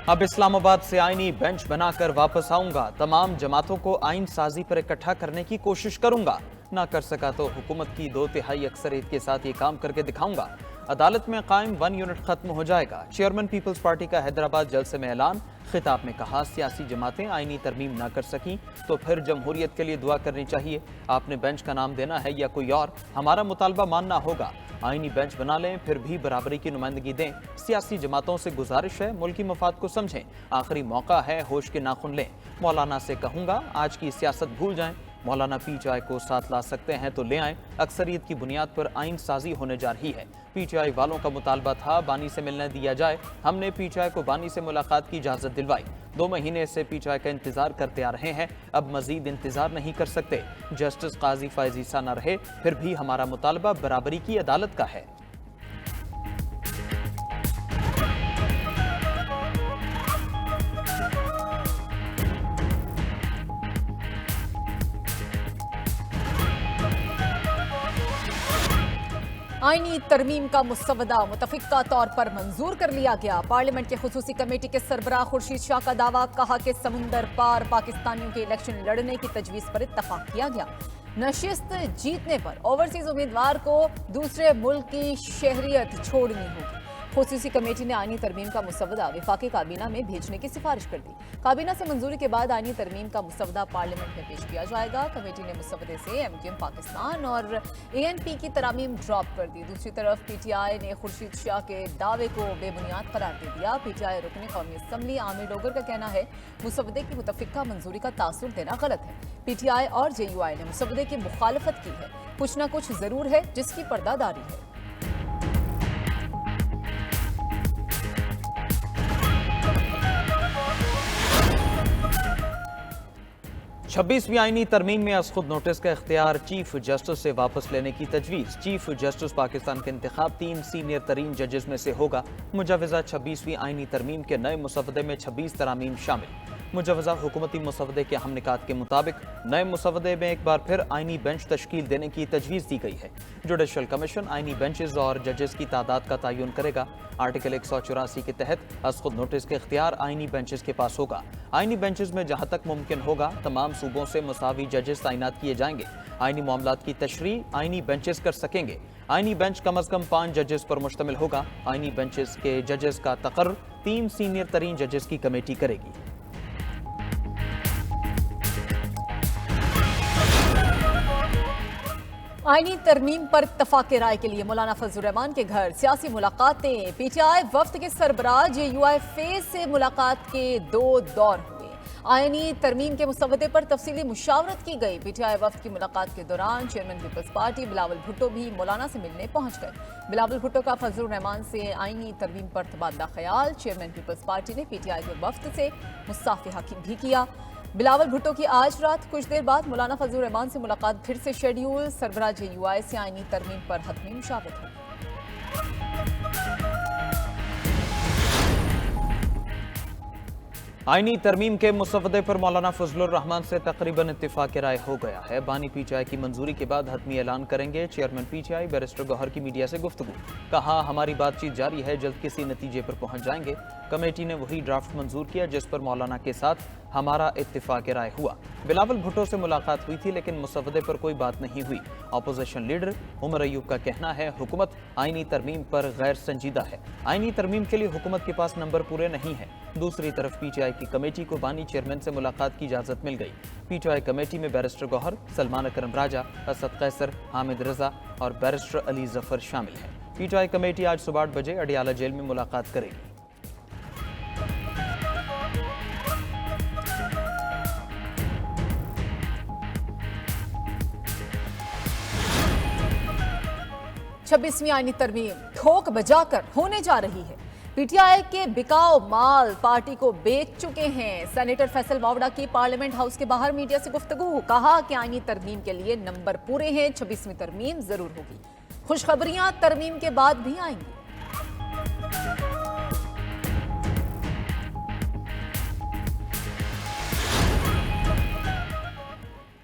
अब इस्लामाबाद से आईनी बेंच बनाकर वापस आऊंगा। तमाम जमातों को आइन साजी पर इकट्ठा करने की कोशिश करूंगा। ना कर सका तो हुकूमत की 2/3 अक्सरियत के साथ ये काम करके दिखाऊंगा। अदालत में कायम 1 यूनिट खत्म हो जाएगा। चेयरमैन पीपल्स पार्टी का हैदराबाद जलसे में ऐलान। खिताब में कहा, सियासी जमातें आईनी तरमीम ना कर सकी तो फिर जमहूरियत के लिए दुआ करनी चाहिए। आपने बेंच का नाम देना है या कोई और, हमारा मुतालबा मानना होगा। आईनी बेंच बना लें, फिर भी बराबरी की नुमाइंदगी दें। सियासी जमातों से गुजारिश है, मुल्की मफाद को समझें। आखिरी मौका है, होश के नाखुन लें। मौलाना से कहूंगा, आज की सियासत भूल जाएं। मौलाना पीटीआई को साथ ला सकते हैं तो ले आएं। अक्सरियत की बुनियाद पर आइन साजी होने जा रही है। पीटीआई वालों का मुतालबा था बानी से मिलने दिया जाए। हमने पीटीआई को बानी से मुलाकात की इजाजत दिलवाई। 2 महीने से पीटीआई का इंतजार करते आ रहे हैं, अब मजीद इंतजार नहीं कर सकते। जस्टिस काजी फैज ईसा न रहे, फिर भी हमारा मुतालबा बराबरी की अदालत का है। आईनी तरमीम का मुसवदा मुतफिका तौर पर मंजूर कर लिया गया। पार्लियामेंट के खुसूसी कमेटी के सरबराह खुर्शीद शाह का दावा, कहा कि समुंदर पार पाकिस्तानियों के इलेक्शन लड़ने की तजवीज पर इत्तफाक किया गया। नशिस्त जीतने पर ओवरसीज उम्मीदवार को दूसरे मुल्क की शहरियत छोड़नी होगी। खुसूसी कमेटी ने आईनी तरमीम का मुसवदा विफाकी काबीना में भेजने की सिफारिश कर दी। काबीना से मंजूरी के बाद आईनी तरमीम का मुसवदा पार्लियामेंट में पेश किया जाएगा। कमेटी ने मुसवदे से एमक्यूएम पाकिस्तान और एएनपी की तरामीम ड्रॉप कर दी। दूसरी तरफ पीटीआई ने खुर्शीद शाह के दावे को बेबुनियाद करार दे दिया। पीटीआई रुकने कौमी असम्बली आमिर डोगर का कहना है, मुसवदे की मुतफिका मंजूरी का तासुर देना गलत है। पीटीआई और जेयूआई ने मुसवदे की मुखालफत की है। कुछ न कुछ जरूर है जिसकी पर्दादारी है। 26वीं आईनी तरमीम में अस खुद नोटिस का इख्तियार चीफ जस्टिस से वापस लेने की तजवीज़। चीफ जस्टिस पाकिस्तान का इंतखाब 3 सीनियर तरीन जजेस में से होगा। मुजवजा 26वीं आईनी तरमीम के नए मुसवदे में 26 तरामीम शामिल। मुजवजा हुकूमती मुसवदे के अहम निकात के मुताबिक नए मुसवदे में एक बार फिर आईनी बेंच तश्कील देने की तजवीज़ दी गई है। जुडिशल कमीशन आईनी बेंचेस और जजेस की तादाद का तयन करेगा। आर्टिकल 184 के तहत अस खुद नोटिस के इख्तियार आईनी बेंचेस के पास होगा। आईनी बेंचेस में जहां तक मुमकिन होगा तमाम सूबों से मुसावी जजेस तैनात किए जाएंगे। आईनी मामलात की तशरीह आईनी बेंचेस कर सकेंगे। आईनी बेंच कम अज कम 5 जजेस पर मुश्तमिल होगा। आईनी बेंचेस के जजेस का तकर्रुर 3 सीनियर तरीन जजेस की कमेटी करेगी। आईनी तरमीम पर इत्तफाक राय के लिए मौलाना फजलुर रहमान के घर सियासी मुलाकातें। पीटीआई वफ्द के सरबराह जेयूआई फेज से मुलाकात के 2 दौर हुए। आईनी तरमीम के मुसवदे पर तफसीली मुशावरत की गई। पीटीआई वफ्द की मुलाकात के दौरान चेयरमैन पीपल्स पार्टी बिलावल भुट्टो भी मौलाना से मिलने पहुंच गए। बिलावल भुट्टो का फजलुर रहमान से आईनी तरमीम पर तबादला ख्याल। चेयरमैन पीपल्स पार्टी ने पीटीआई के वफ्द से मुसाफिहा भी किया। बिलावल भुट्टो की आज रात कुछ देर बाद मौलाना फजलुर रहमान से मुलाकात फिर से शेड्यूल। सरबराह जेयूआई से आईनी तरमीम पर हतमी मुशावरत होगी। आईनी तरमीम के मुसवदे पर मौलाना फजलुर रहमान से तकरीबन इत्तिफाक राय हो गया है। बानी पीटीआई की मंजूरी के बाद हतमी ऐलान करेंगे। चेयरमैन पीटीआई बैरिस्टर गौहर की मीडिया से गुफ्तगू, कहा हमारी बातचीत जारी है, जल्द किसी नतीजे पर पहुंच जाएंगे। कमेटी ने वही ड्राफ्ट मंजूर किया जिस पर मौलाना के साथ हमारा इत्तिफाक राय हुआ। बिलावल भुट्टो से मुलाकात हुई थी लेकिन मुसवदे पर कोई बात नहीं हुई। अपोजिशन लीडर उमर अयूब का कहना है, हुकूमत आईनी तरमीम पर गैर संजीदा है। आईनी तरमीम के लिए हुकूमत के पास नंबर पूरे नहीं है। दूसरी तरफ पीटीआई की कमेटी को बानी चेयरमैन से मुलाकात की इजाजत मिल गई। पीटीआई कमेटी में बैरिस्टर गौहर, सलमान अकरम राजा, असद कैसर, हामिद रजा और बैरिस्टर अली जफर शामिल हैं। पीटीआई कमेटी आज सुबह 8 बजे अडियाला जेल में मुलाकात करेगी। छब्बीसवीं आईनी तरमीम ठोक बजाकर होने जा रही है। पीटीआई के बिकाऊ माल पार्टी को बेच चुके हैं। सेनेटर फैसल वावड़ा की पार्लियामेंट हाउस के बाहर मीडिया से गुफ्तगू, कहा कि आईनी तरमीम के लिए नंबर पूरे हैं, 26वीं तरमीम जरूर होगी। खुशखबरियां तरमीम के बाद भी आएंगी।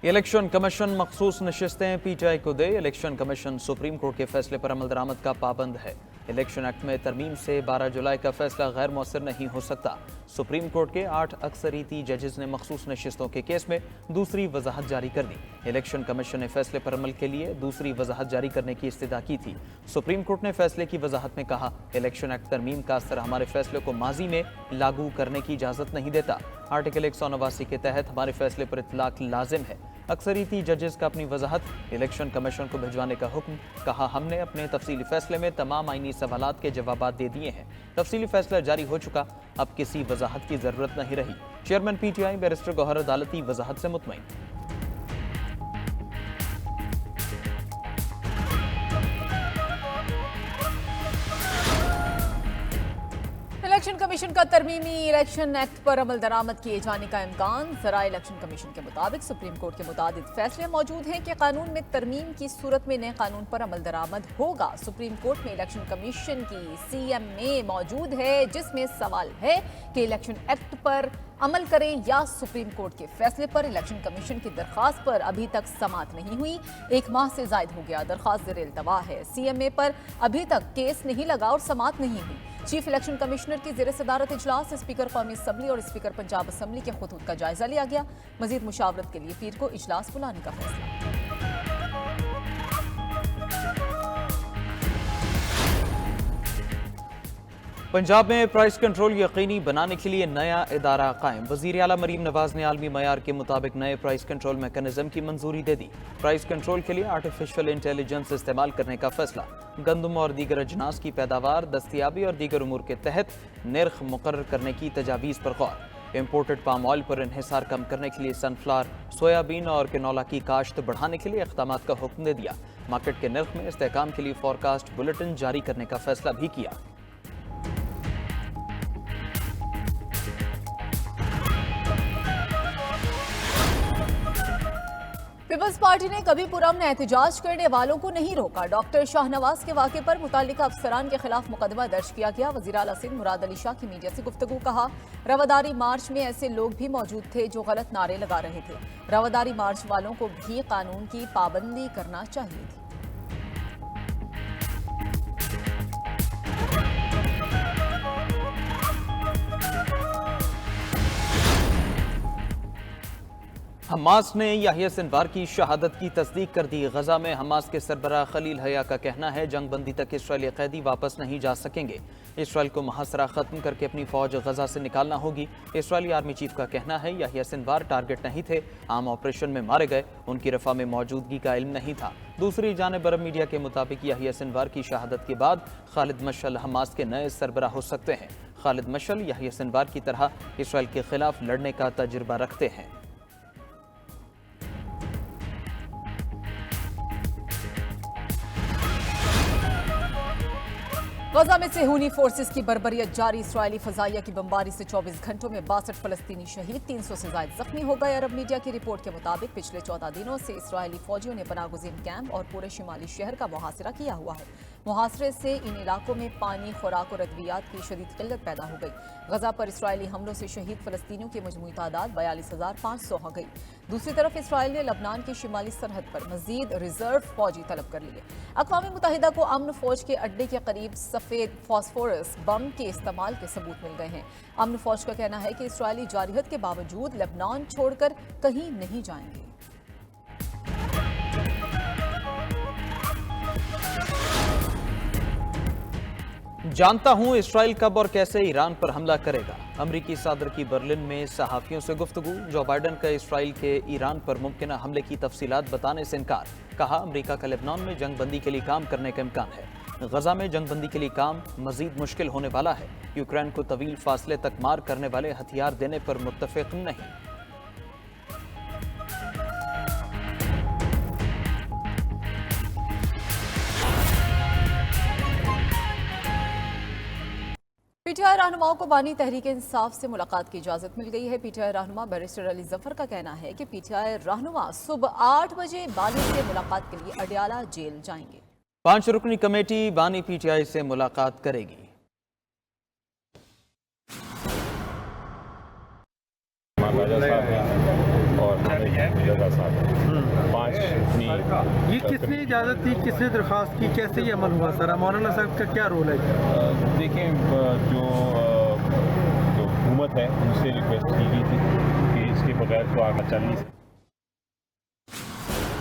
इलेक्शन कमीशन मखसूस नशिस्तें पीटीआई को दे। इलेक्शन कमीशन सुप्रीम कोर्ट के फैसले पर अमल दरामद का पाबंद है। इलेक्शन एक्ट में तरमीम से 12 जुलाई का फैसला गैर मौसर नहीं हो सकता। सुप्रीम कोर्ट के 8 अक्सरीती जजेस ने मखसूस नशिस्तों के केस में दूसरी वजाहत जारी कर दी। इलेक्शन कमीशन ने फैसले पर अमल के लिए दूसरी वजाहत जारी करने की इस्तदा की थी। सुप्रीम कोर्ट ने फैसले की वजाहत में कहा, इलेक्शन एक्ट तरमीम का असर हमारे फैसले को माजी में लागू करने की इजाजत नहीं देता। आर्टिकल 189 के तहत हमारे फैसले पर इतलाक लाजिम है। अक्सरीती जजेस का अपनी वजाहत इलेक्शन कमीशन को भिजवाने का हुक्म। कहा, हमने अपने तफसीली फैसले में तमाम आईनी सवालात के जवाब दे दिए हैं। तफसीली फैसला जारी हो चुका, अब किसी वजाहत की जरूरत नहीं रही। चेयरमैन पीटीआई बैरिस्टर गौहर अदालती वजाहत से मुतमईन। इलेक्शन कमीशन का तरमीमी इलेक्शन एक्ट पर अमल दरामद किए जाने का इम्कान। जरा इलेक्शन कमीशन के मुताबिक सुप्रीम कोर्ट के मुताबिक फैसले मौजूद हैं कि कानून में तरमीम की सूरत में नए कानून पर अमल दरामद होगा। सुप्रीम कोर्ट में इलेक्शन कमीशन की CMA मौजूद है, जिसमें सवाल है कि इलेक्शन एक्ट पर अमल करें या सुप्रीम कोर्ट के फैसले पर। इलेक्शन कमीशन की दरखास्त पर अभी तक समाअत नहीं हुई। 1 माह से जायद हो गया, दरखास्त ज़ेर इल्तवा है। CMA पर अभी तक केस नहीं लगा और समाअत नहीं हुई। चीफ इलेक्शन कमिश्नर की ज़ेर सदारत इजलास स्पीकर कौमी असम्बली और स्पीकर पंजाब असम्बली के खुतूत का जायजा लिया गया। मजीद मुशावरत के लिए पीर को इजलास बुलाने का फैसला। पंजाब में प्राइस कंट्रोल यकीनी बनाने के लिए नया इदारा कायम। वज़ीर आला मरीम नवाज ने आलमी मयार के मुताबिक नए प्राइस कंट्रोल मैकेनिज्म की मंजूरी दे दी। प्राइस कंट्रोल के लिए आर्टिफिशियल इंटेलिजेंस इस्तेमाल करने का फैसला। गंदम और दीगर अजनास की पैदावार, दस्तियाबी और दीगर उमूर के तहत निर्ख मुकर्रर करने की तजावीज़ पर गौर। इम्पोर्टेड पाम ऑयल पर इन्हिसार कम करने के लिए सनफ्लावर, सोयाबीन और कैनोला की काश्त बढ़ाने के लिए इक़दामात का हुक्म दे दिया। मार्केट के निर्ख में इस्तेहकाम के लिए फोरकास्ट बुलेटिन जारी करने का फैसला भी किया। पीपल्स पार्टी ने कभी पुरअमन एहतजाज करने वालों को नहीं रोका। डॉक्टर शाहनवाज के वाक़े पर मुताल्लिका अफसरान के खिलाफ मुकदमा दर्ज किया गया। वज़ीर आला सिंध मुराद अली शाह की मीडिया से गुफ्तगू। कहा, रवादारी मार्च में ऐसे लोग भी मौजूद थे जो गलत नारे लगा रहे थे। रवादारी मार्च वालों को भी कानून की पाबंदी करना चाहिए थी। हमास ने याहिया सिनवार की शहादत की तस्दीक कर दी। गजा में हमास के सरबराह खलील हया का कहना है, जंग बंदी तक इसराइली कैदी वापस नहीं जा सकेंगे। इसराइल को मुहासरा खत्म करके अपनी फौज गजा से निकालना होगी। इसराइली आर्मी चीफ का कहना है, याहिया सिनवार टारगेट नहीं थे, आम ऑपरेशन में मारे गए, उनकी रफा में मौजूदगी का इल्म नहीं था। दूसरी जानिब अरब मीडिया के मुताबिक याहिया सिनवार की शहादत के बाद खालिद मशअल हमास के नए सरबराह हो सकते हैं। खालिद मशअल याहिया सिनवार की तरह इसराइल के खिलाफ लड़ने का तजुर्बा रखते हैं। गजा में सेहूनी फोर्सेस की बर्बरियत जारी। इसराइली फजाइया की बमबारी से 24 घंटों में 62 फलस्तीनी शहीद, 300 से ज्यादा जख्मी हो गए। अरब मीडिया की रिपोर्ट के मुताबिक पिछले 14 दिनों से इसराइली फौजियों ने पनागुज़ीन कैंप और पूरे शिमाली शहर का मुहासरा किया हुआ है। मुहासरे से इन इलाकों में पानी, खुराक और अद्वियात की शदीद किल्लत पैदा हो गई। गजा पर इसराइली हमलों से शहीद फलस्तीनियों की मजमूई तादाद 42,500 हो गई। दूसरी तरफ इसराइल ने लबनान की शिमाली सरहद पर मजीद रिजर्व फौजी तलब कर लिए। अक़वाम मुत्तहिदा को अमन फौज के अड्डे के करीब सफ़ेद फॉस्फोरस बम के इस्तेमाल के सबूत मिल गए हैं। अमन फौज का कहना है कि इसराइली जारहत के बावजूद लेबनान छोड़कर कहीं नहीं जाएंगे। जानता हूं इसराइल कब और कैसे ईरान पर हमला करेगा। अमरीकी सदर की बर्लिन में सहाफ़ियों से गुफ्तगू। जो बाइडन का इसराइल के ईरान पर मुमकिन हमले की तफसीलात बताने से इनकार। कहा, अमरीका का लेबनान में जंग बंदी के लिए काम करने का इम्कान है। गजा में जंग बंदी के लिए काम मजीद मुश्किल होने वाला है। यूक्रेन को तवील फासले तक मार करने वाले हथियार देने पर मुत्तफिक नहीं। पीटीआई रहनुमाओं को बानी तहरीक इंसाफ से मुलाकात की इजाजत मिल गई है। पीटीआई रहनुमा बैरिस्टर अली जफर का कहना है कि पीटीआई रहनुमा सुबह 8 बजे बानी से मुलाकात के लिए अडियाला जेल जाएंगे। 5 रुकनी कमेटी बानी पीटीआई से मुलाकात करेगी। और जजा साहब 5 रुकनी ये किसने इजाज़त दी, किसने दरख्वास्त की, कैसे ये अमल हुआ सर? मौलाना साहब का क्या रोल है? देखें, जो हुकूमत है उनसे रिक्वेस्ट की गई थी कि इसके बगैर तो आगे चल नहीं सकता।